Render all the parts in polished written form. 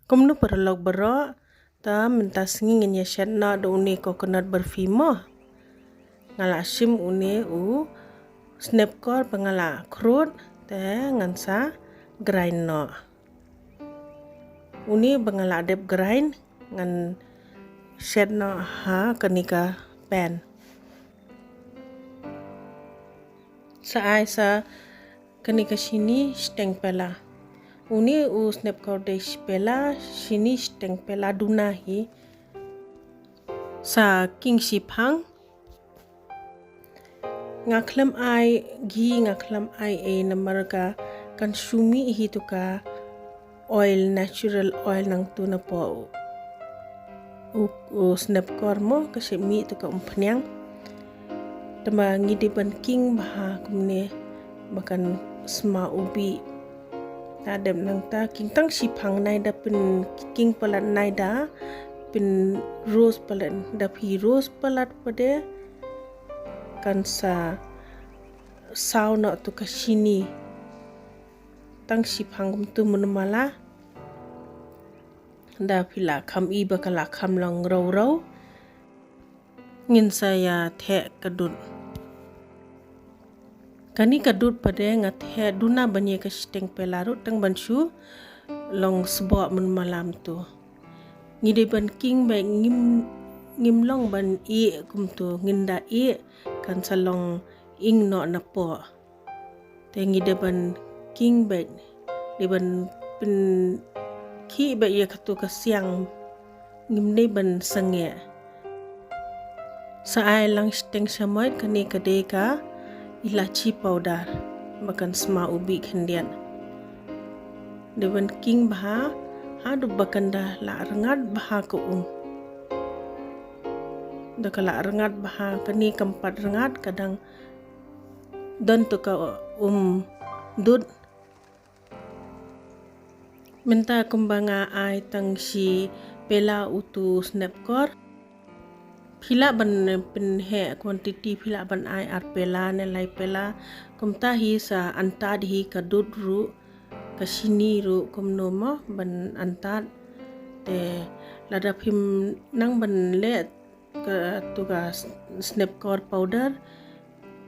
Kumnu perlog bero ta minta singin ya shatna do uni coconut barfi mo ngala sim uni u snapkor pangala krut te ngansa grind no uni bangala dep grind ngan shatna ha kanika pan sa kanika sini steng pela uni u snapkor de pela sini steng pela dunahi sa king sipang ngaklam ai gi ngaklam ai e namarga konsumi hituka oil natural oil nang tu na po u snapkor mo kasi mi tu ka umpanyang tama ngidiban king baha kumne bakan sma ubi tadem nang ta king tang sipang nai da pin king palat nai da pin rose palat da pi rose palat pade kan sa saw na tu ka sini tang sipang kum tu munmala da pila kham i bakala kham long row ngin saya the kadut kani kadut pada ngat he duna banye ka steng pelaru tang bansu long sbo mun malam tu ngide ban king ba ngim long ban e kum tu nginda e kan salong ing no na po te ngide ban king ba de ban pin ki ba ye khatu ka siang ngim ne ban sange sa ai lang steng samoy kani kade ka ilachi powder bakan sma ubi khendian dewan king baha hadu bakanda la rengat baha ko da kala rengat baha kani kampat rengat kadang don to ka dud minta kumbanga ai tang si pela utu snapkor pila ban pin he quantity pila ban ai ar pela ne lai pela kumta hi sa anta hi ka dut ru ka sini ru kumno mo ban anta te lada phim nang ban le ka tu ka snapkor powder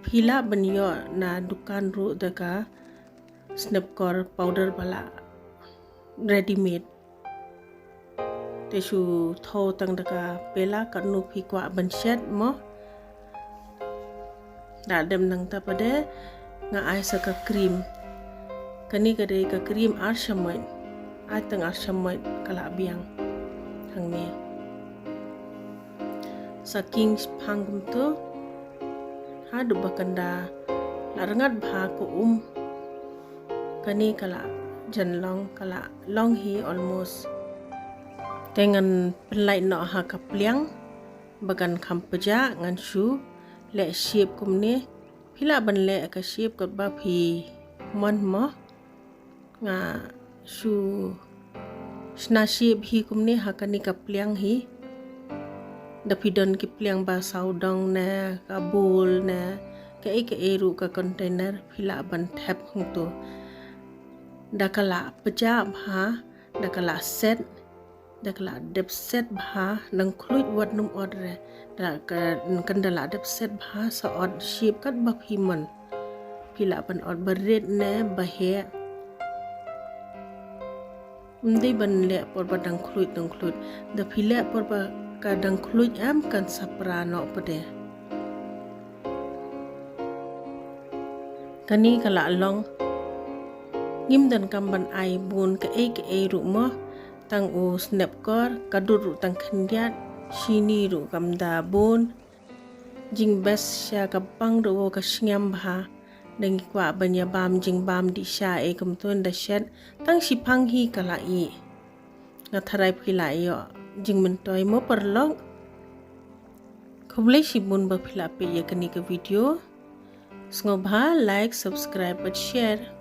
pila ban yo na dukan ru da ka snapkor powder bala ready made te su tho tang daka pela kanu phi kwa ban shet mo da dem nang ta pade nga ai sa ka cream kani ka de ka cream ar shamoy ai tang ar shamoy kala biang hang ne sa king phangum to ha du bakanda la rangat bha ko kani kala janlong kala long hi almost dengan pelai no ha kapliang bagan khampeja ngan shu le shape kumne phila ban le ka shape ka ba phi mon mo nga shu sna shape hi kumne ha kani kapliang hi da pidon ki pliang ba saudong na ka bowl na ka ru ka container phila ban thap hung to da kala peja bha da kala set dakla dep set bha nang khluit wat num order da kan dala dep set bha sa od shape kat ba phiman pila ban od baret ne bahe ndi ban le por ba dang khluit da phile por ba ka dang khluit am kan sapra no pade kani kala long ngim dan kamban ai bun ka e ru mo tang u snapkor kadut ru tang khendiat sini ru kamda bon jing bes sha kapang ru ka singam bha deng kwa banya bam jing bam di sha e kam ton da shet tang sipang hi kala i nga tharai phila yo jing men toy mo perlong khoblai sibun ba phila pe ye kani ka video sngo bha like subscribe but share